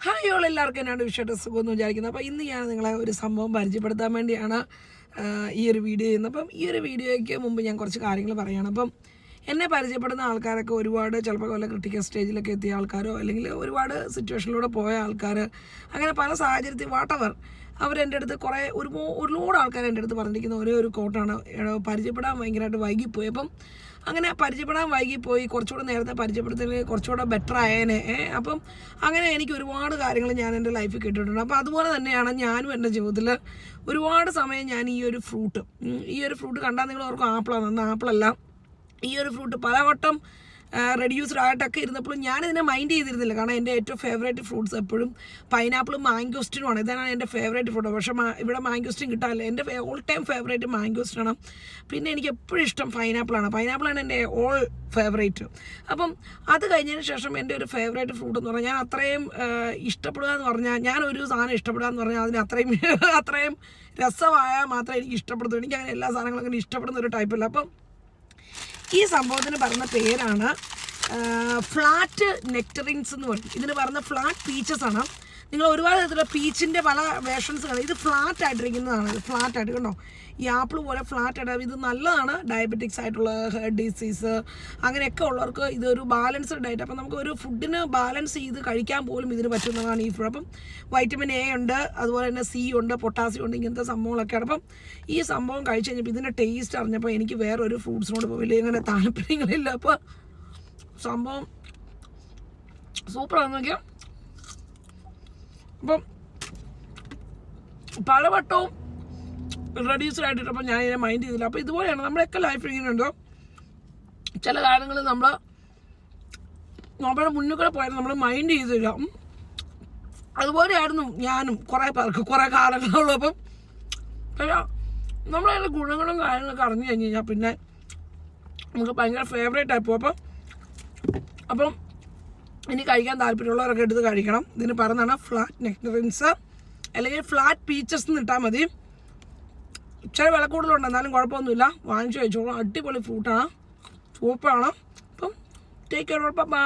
Hi all എല്ലാവർക്കും എന്നാണ് വിഷയമായിട്ട് സുഖമെന്ന് വിചാരിക്കുന്നത്. അപ്പോൾ ഇന്ന് ഞാൻ നിങ്ങളെ ഒരു സംഭവം പരിചയപ്പെടുത്താൻ വേണ്ടിയാണ് ഈ ഒരു വീഡിയോ ചെയ്യുന്നത്. അപ്പം ഈ ഒരു വീഡിയോയ്ക്ക് മുമ്പ് ഞാൻ കുറച്ച് കാര്യങ്ങൾ പറയുകയാണ്. അപ്പം എന്നെ പരിചയപ്പെടുന്ന ആൾക്കാരൊക്കെ ഒരുപാട് ചിലപ്പോൾ വല്ല ക്രിട്ടിക്കൽ സ്റ്റേജിലൊക്കെ എത്തിയ ആൾക്കാരോ അല്ലെങ്കിൽ ഒരുപാട് സിറ്റുവേഷനിലൂടെ പോയ ആൾക്കാർ, അങ്ങനെ പല സാഹചര്യത്തിൽ വാട്ടവർ അവരെൻ്റെ അടുത്ത് ഒരുപാട് ആൾക്കാർ എൻ്റെ അടുത്ത് പറഞ്ഞിരിക്കുന്ന ഒരേ ഒരു കോട്ടാണ്, പരിചയപ്പെടാൻ ഭയങ്കരമായിട്ട് വൈകിപ്പോയി. അപ്പം അങ്ങനെ പരിചയപ്പെടാൻ വൈകിപ്പോയി, കുറച്ചുകൂടെ നേരത്തെ പരിചയപ്പെടുത്തുന്നതിൽ കുറച്ചുകൂടെ ബെറ്റർ ആയേനെ. അപ്പം അങ്ങനെ എനിക്ക് ഒരുപാട് കാര്യങ്ങൾ ഞാൻ എൻ്റെ ലൈഫിൽ കേട്ടിട്ടുണ്ട്. അപ്പോൾ അതുപോലെ തന്നെയാണ് ഞാനും എൻ്റെ ജീവിതത്തിൽ ഒരുപാട് സമയം ഞാൻ ഈ ഒരു ഫ്രൂട്ട് കണ്ടാൽ നിങ്ങൾ ഓർക്കും ആപ്പിളാണ്. അന്ന് ആപ്പിളല്ല, ഈ ഒരു ഫ്രൂട്ട് പലവട്ടം റെഡ്യൂസ്ഡ് ആയിട്ടൊക്കെ ഇരുന്നപ്പോഴും ഞാനിതിനെ മൈൻഡ് ചെയ്തിരുന്നില്ല. കാരണം എൻ്റെ ഏറ്റവും ഫേവറേറ്റ് ഫ്രൂട്ട്സ് എപ്പോഴും പൈനാപ്പിളും മാംഗോസ്റ്റിനുമാണ്. ഇതാണ് എൻ്റെ ഫേവറേറ്റ് ഫ്രൂട്ട്. പക്ഷേ ഇവിടെ മാംഗോസ്റ്റിൻ കിട്ടാറില്ല. എൻ്റെ ഓൾ ടൈം ഫേവറേറ്റ് മാംഗോസ്റ്റിനാണ്. പിന്നെ എനിക്ക് എപ്പോഴും ഇഷ്ടം പൈനാപ്പിളാണ് എൻ്റെ ഓൾ ഫേവറേറ്റ്. അപ്പം അത് കഴിഞ്ഞതിന് ശേഷം എൻ്റെ ഒരു ഫേവറേറ്റ് ഫ്രൂട്ട് എന്ന് പറഞ്ഞാൽ ഞാൻ അത്രയും ഇഷ്ടപ്പെടുക എന്ന് പറഞ്ഞാൽ, ഞാനൊരു സാധനം ഇഷ്ടപ്പെടുക എന്ന് പറഞ്ഞാൽ അതിന് അത്രയും രസമായാൽ മാത്രമേ എനിക്ക് ഇഷ്ടപ്പെടുള്ളൂ. എനിക്കങ്ങനെ എല്ലാ സാധനങ്ങളും അങ്ങനെ ഇഷ്ടപ്പെടുന്ന ഒരു ടൈപ്പല്ല. അപ്പം ഈ സംഭവത്തിന് പറയുന്ന പേരാണ് ഫ്ലാറ്റ് നെക്ടറിൻസ് എന്ന് പറയും. ഇതിന് പറയുന്ന ഫ്ലാറ്റ് പീച്ചസ് ആണ്. നിങ്ങൾ ഒരുപാട് തരത്തിലുള്ള പീച്ചിൻ്റെ പല വേർഷൻസ് കാണും. ഇത് ഫ്ലാറ്റ് ആയിട്ടിരിക്കുന്നതാണ്. ഇത് ഫ്ലാറ്റ് ആയിട്ട് കണ്ടോ, ഈ ആപ്പിൾ പോലെ ഫ്ലാറ്റ് ആയിട്ട്. ഇത് നല്ലതാണ് ഡയബറ്റിക്സ് ആയിട്ടുള്ള ഹെർട്ട് ഡിസീസ് അങ്ങനെയൊക്കെ ഉള്ളവർക്ക് ഇതൊരു ബാലൻസ്ഡ് ഡയറ്റ്. അപ്പം നമുക്ക് ഒരു ഫുഡിന് ബാലൻസ് ചെയ്ത് കഴിക്കാൻ പോലും ഇതിന് പറ്റുന്നതാണ് ഈ ഫ്രൂട്ട്. അപ്പം വൈറ്റമിൻ എ ഉണ്ട്, അതുപോലെ തന്നെ സി ഉണ്ട്, പൊട്ടാസ്യം ഉണ്ട്, ഇങ്ങനത്തെ സംഭവങ്ങളൊക്കെയാണ്. അപ്പം ഈ സംഭവം കഴിച്ച് കഴിഞ്ഞപ്പോൾ ഇതിൻ്റെ ടേസ്റ്റ് അറിഞ്ഞപ്പോൾ എനിക്ക് വേറൊരു ഫ്രൂട്ട്സിനോട് വലിയ ഇങ്ങനെ താല്പര്യങ്ങളില്ല. അപ്പോൾ സംഭവം സൂപ്പറാണെന്ന് നോക്കിയാൽ. അപ്പം പലവട്ടവും റെഡ്യൂസ്ഡ് ആയിട്ടിട്ടപ്പോൾ ഞാൻ ഇതിനെ മൈൻഡ് ചെയ്തില്ല. അപ്പോൾ ഇതുപോലെയാണ് നമ്മളൊക്കെ ലൈഫ് ഇങ്ങനെയുണ്ടോ, ചില കാര്യങ്ങൾ നമ്മുടെ മുന്നിൽ കൂടെ പോയാൽ നമ്മൾ മൈൻഡ് ചെയ്തില്ല. അതുപോലെയായിരുന്നു ഞാനും കുറേ കാലങ്ങളുള്ളൂ. അപ്പം നമ്മളതിൻ്റെ ഗുണങ്ങളും കാര്യങ്ങളൊക്കെ അറിഞ്ഞു കഴിഞ്ഞ് കഴിഞ്ഞാൽ പിന്നെ നമുക്ക് ഭയങ്കര ഫേവറേറ്റ് ആയി പോകും. അപ്പം ഇനി കഴിക്കാൻ താല്പര്യമുള്ളവരൊക്കെ എടുത്ത് കഴിക്കണം. ഇതിന് പറഞ്ഞാണ് ഫ്ലാറ്റ് നെക്ടറിൻസ് അല്ലെങ്കിൽ ഫ്ലാറ്റ് പീച്ചസ് എന്ന് ഇട്ടാൽ മതി. ഇച്ചിരി വില കൂടുതലുണ്ട്, എന്നാലും കുഴപ്പമൊന്നുമില്ല, വാങ്ങിച്ചു കഴിച്ചോളൂ. അടിപൊളി ഫ്രൂട്ടാണ്, സൂപ്പറാണ്. അപ്പം ടേക്ക് കെയർ, ബൈ.